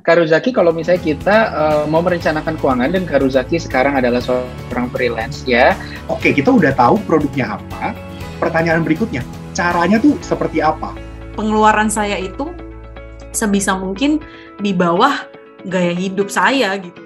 Kak Ruzaki, kalau misalnya kita mau merencanakan keuangan dan Kak Ruzaki sekarang adalah seorang freelance ya. Oke, kita udah tahu produknya apa. Pertanyaan berikutnya, caranya tuh seperti apa? Pengeluaran saya itu sebisa mungkin di bawah gaya hidup saya gitu.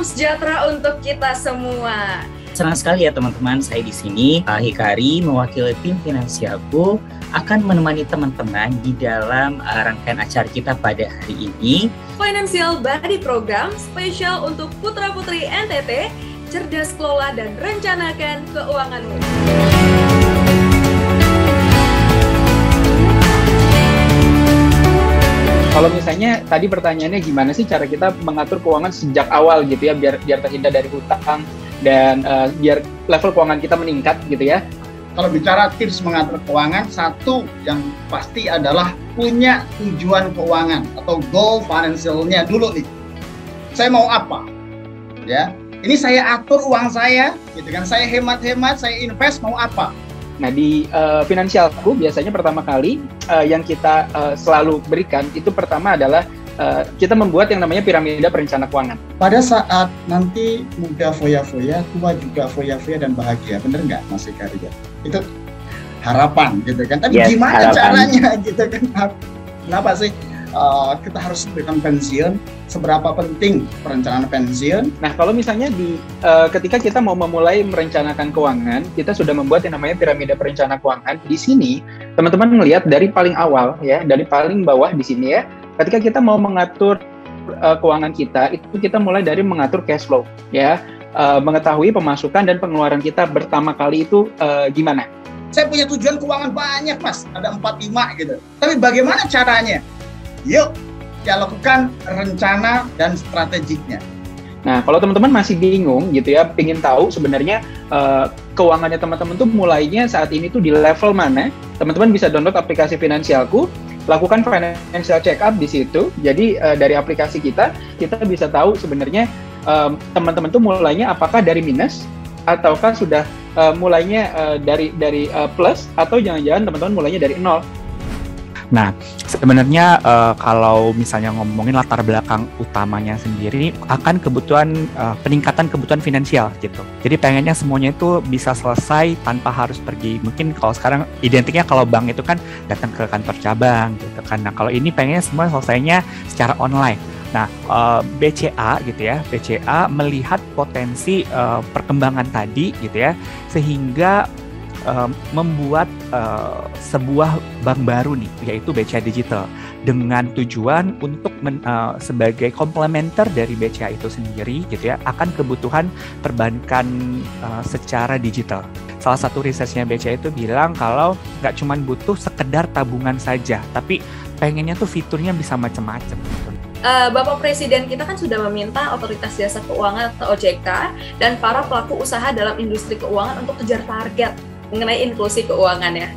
Sejahtera untuk kita semua. Senang sekali ya teman-teman, saya di sini Hikari mewakili tim Finansialku akan menemani teman-teman di dalam rangkaian acara kita pada hari ini. Financial Buddy Program spesial untuk putra-putri NTT, cerdas kelola dan rencanakan keuanganmu. Kalau misalnya tadi pertanyaannya gimana sih cara kita mengatur keuangan sejak awal gitu ya, biar terhindar dari hutang dan biar level keuangan kita meningkat gitu ya. Kalau bicara tips mengatur keuangan, satu yang pasti adalah punya tujuan keuangan atau goal financialnya dulu nih. Saya mau apa? Ya, ini saya atur uang saya, gitu kan? Saya hemat-hemat, saya invest, mau apa? Nah di Finansialku biasanya pertama kali yang kita selalu berikan itu pertama adalah kita membuat yang namanya piramida perencana keuangan. Pada saat nanti muda foya-foya, tua juga foya-foya dan bahagia, bener nggak Mas Hikari? Itu harapan gitu kan, tapi gimana caranya gitu kan? Kenapa sih kita harus memberikan pensiun? Seberapa penting perencanaan pensiun? Nah, kalau misalnya ketika kita mau memulai merencanakan keuangan, kita sudah membuat yang namanya piramida perencana keuangan. Di sini, teman-teman melihat dari paling awal ya, dari paling bawah di sini ya. Ketika kita mau mengatur keuangan kita, itu kita mulai dari mengatur cash flow ya, mengetahui pemasukan dan pengeluaran kita pertama kali itu gimana. Saya punya tujuan keuangan banyak, Mas. Ada 4-5 gitu. Tapi bagaimana caranya? Yuk, ya lakukan rencana dan strategiknya. Nah, kalau teman-teman masih bingung gitu ya, ingin tahu sebenarnya keuangannya teman-teman tuh mulainya saat ini tuh di level mana, teman-teman bisa download aplikasi Finansialku, lakukan financial check up di situ. Jadi dari aplikasi kita bisa tahu sebenarnya teman-teman tuh mulainya apakah dari minus ataukah sudah mulainya dari plus, atau jangan-jangan teman-teman mulainya dari nol. Nah, sebenarnya kalau misalnya ngomongin latar belakang utamanya sendiri akan kebutuhan peningkatan kebutuhan finansial gitu. Jadi pengennya semuanya itu bisa selesai tanpa harus pergi. Mungkin kalau sekarang identiknya kalau bank itu kan datang ke kantor cabang gitu kan. Nah, kalau ini pengennya semua selesainya secara online. Nah, BCA gitu ya, BCA melihat potensi perkembangan tadi gitu ya, sehingga membuat sebuah bank baru nih, yaitu BCA Digital, dengan tujuan untuk sebagai komplementer dari BCA itu sendiri gitu ya, akan kebutuhan perbankan secara digital. Salah satu risetnya BCA itu bilang kalau nggak cuma butuh sekedar tabungan saja, tapi pengennya tuh fiturnya bisa macam-macam gitu. Bapak Presiden kita kan sudah meminta Otoritas Jasa Keuangan atau OJK dan para pelaku usaha dalam industri keuangan untuk kejar target mengenai inklusi keuangan ya.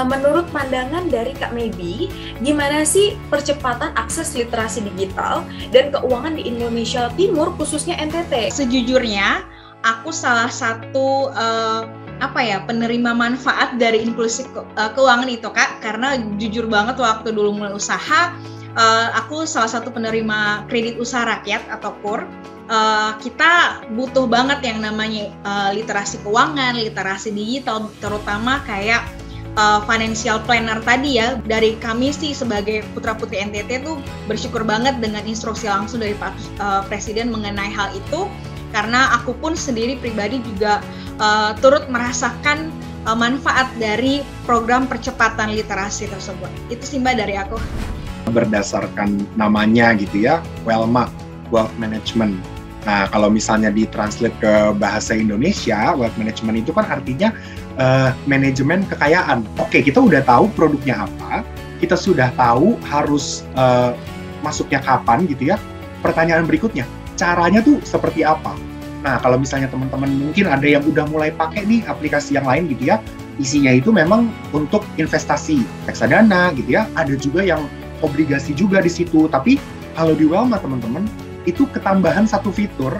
Menurut pandangan dari Kak Maybe, gimana sih percepatan akses literasi digital dan keuangan di Indonesia Timur, khususnya NTT? Sejujurnya, aku salah satu penerima manfaat dari inklusi keuangan itu, Kak, karena jujur banget waktu dulu mulai usaha, aku salah satu penerima kredit usaha rakyat atau KUR. Kita butuh banget yang namanya literasi keuangan, literasi digital, terutama kayak financial planner tadi ya. Dari kami sih sebagai putra-putri NTT tuh bersyukur banget dengan instruksi langsung dari Pak Presiden mengenai hal itu, karena aku pun sendiri pribadi juga turut merasakan manfaat dari program percepatan literasi tersebut. Itu sih Mbak dari aku. Berdasarkan namanya gitu ya, Wellmark, Wealth Management. Nah, kalau misalnya ditranslate ke bahasa Indonesia, wealth management itu kan artinya manajemen kekayaan. Oke, kita udah tahu produknya apa, kita sudah tahu harus masuknya kapan gitu ya. Pertanyaan berikutnya, caranya tuh seperti apa? Nah, kalau misalnya teman-teman mungkin ada yang udah mulai pakai nih aplikasi yang lain gitu ya, isinya itu memang untuk investasi reksadana gitu ya, ada juga yang obligasi juga di situ. Tapi kalau di Welma teman-teman, itu ketambahan satu fitur,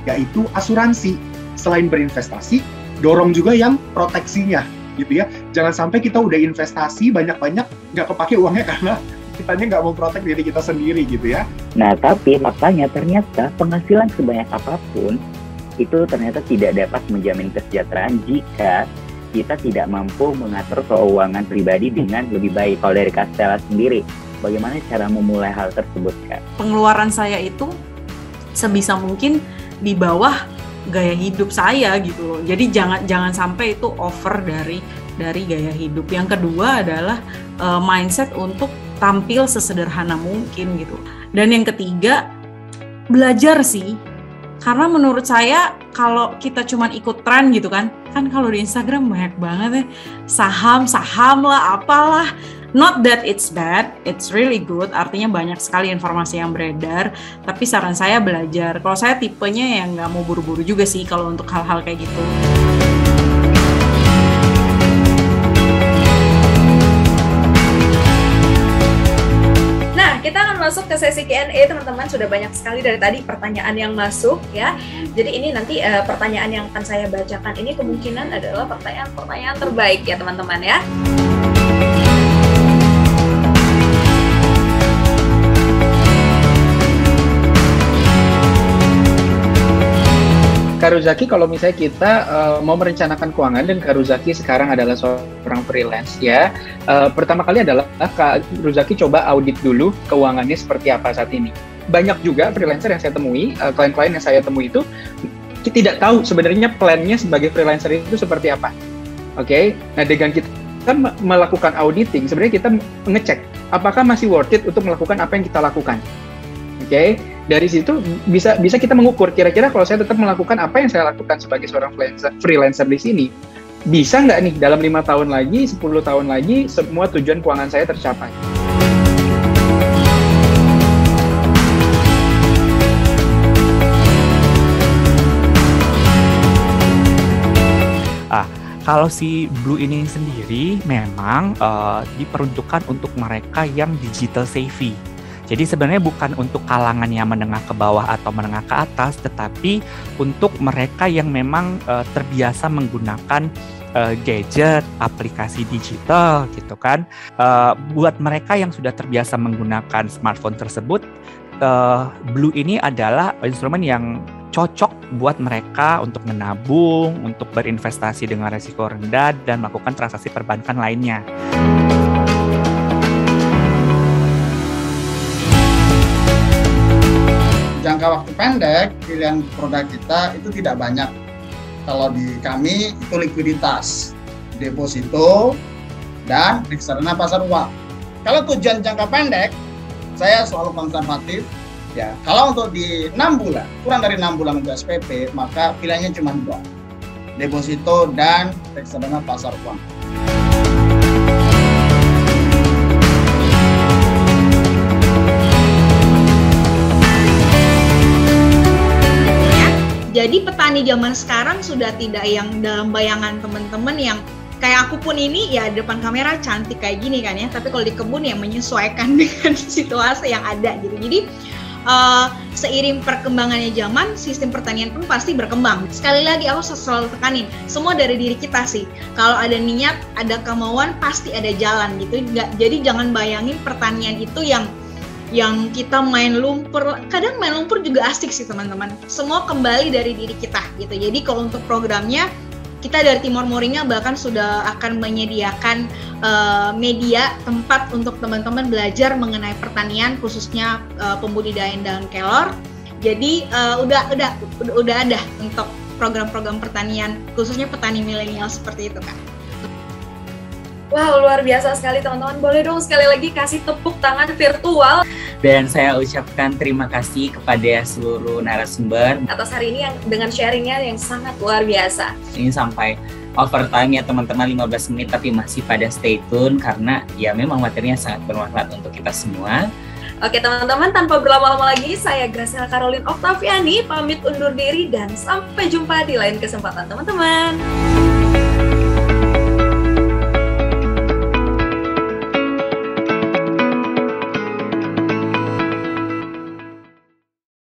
yaitu asuransi. Selain berinvestasi, dorong juga yang proteksinya gitu ya. Jangan sampai kita udah investasi banyak-banyak, nggak kepake uangnya karena kitanya nggak mau protek diri kita sendiri gitu ya. Nah, tapi faktanya ternyata penghasilan sebanyak apapun itu ternyata tidak dapat menjamin kesejahteraan jika kita tidak mampu mengatur keuangan pribadi dengan lebih baik. Kalau dari Kak Stella sendiri, bagaimana cara memulai hal tersebut, Kak? Pengeluaran saya itu sebisa mungkin di bawah gaya hidup saya gitu loh. Jadi jangan sampai itu over dari gaya hidup. Yang kedua adalah mindset untuk tampil sesederhana mungkin gitu. Dan yang ketiga, belajar sih. Karena menurut saya kalau kita cuman ikut tren gitu kan kalau di Instagram banyak banget ya saham lah apalah. Not that it's bad, it's really good. Artinya banyak sekali informasi yang beredar. Tapi saran saya belajar. Kalau saya tipenya yang nggak mau buru-buru juga sih kalau untuk hal-hal kayak gitu. Kita akan masuk ke sesi Q&A, teman-teman. Sudah banyak sekali dari tadi pertanyaan yang masuk ya. Jadi ini nanti pertanyaan yang akan saya bacakan ini kemungkinan adalah pertanyaan-pertanyaan terbaik ya teman-teman ya. Kak Ruzaki, kalau misalnya kita mau merencanakan keuangan dan Kak Ruzaki sekarang adalah seorang freelance ya, pertama kali adalah Kak Ruzaki coba audit dulu keuangannya seperti apa saat ini. Banyak juga freelancer yang saya temui, klien-klien yang saya temui itu tidak tahu sebenarnya plan-nya sebagai freelancer itu seperti apa. Oke, nah dengan kita melakukan auditing, sebenarnya kita ngecek apakah masih worth it untuk melakukan apa yang kita lakukan. Oke, dari situ bisa kita mengukur kira-kira kalau saya tetap melakukan apa yang saya lakukan sebagai seorang freelancer di sini, bisa nggak nih dalam 5 tahun lagi, 10 tahun lagi semua tujuan keuangan saya tercapai. Kalau si Blue ini sendiri memang diperuntukkan untuk mereka yang digital savvy. Jadi sebenarnya bukan untuk kalangan yang menengah ke bawah atau menengah ke atas, tetapi untuk mereka yang memang terbiasa menggunakan gadget, aplikasi digital gitu kan. Buat mereka yang sudah terbiasa menggunakan smartphone tersebut, Blue ini adalah instrumen yang cocok buat mereka untuk menabung, untuk berinvestasi dengan risiko rendah, dan melakukan transaksi perbankan lainnya. Jangka waktu pendek, pilihan produk kita itu tidak banyak. Kalau di kami itu likuiditas, deposito, dan reksadana pasar uang. Kalau tujuan jangka pendek, saya selalu konservatif. Ya, kalau untuk di 6 bulan, kurang dari 6 bulan untuk SPP, maka pilihannya cuma 2, deposito dan reksadana pasar uang. Jadi petani zaman sekarang sudah tidak yang dalam bayangan teman-teman yang kayak aku pun ini ya depan kamera cantik kayak gini kan ya, tapi kalau di kebun ya menyesuaikan dengan situasi yang ada gitu. Jadi seiring perkembangannya zaman, sistem pertanian pun pasti berkembang. Sekali lagi aku selalu tekanin, semua dari diri kita sih. Kalau ada niat, ada kemauan, pasti ada jalan gitu. Jadi jangan bayangin pertanian itu yang kita main lumpur. Kadang main lumpur juga asik sih teman-teman. Semua kembali dari diri kita gitu. Jadi kalau untuk programnya, kita dari Timor Moringa bahkan sudah akan menyediakan media tempat untuk teman-teman belajar mengenai pertanian, khususnya pembudidayaan daun kelor. Jadi udah ada untuk program-program pertanian, khususnya petani milenial seperti itu, Kak. Wow, luar biasa sekali teman-teman. Boleh dong sekali lagi kasih tepuk tangan virtual. Dan saya ucapkan terima kasih kepada seluruh narasumber atas hari ini yang dengan sharingnya yang sangat luar biasa. Ini sampai overtime ya teman-teman 15 menit tapi masih pada stay tune karena ya memang materinya sangat bermanfaat untuk kita semua. Oke teman-teman, tanpa berlama-lama lagi, saya Graciela Caroline Octaviani pamit undur diri dan sampai jumpa di lain kesempatan teman-teman.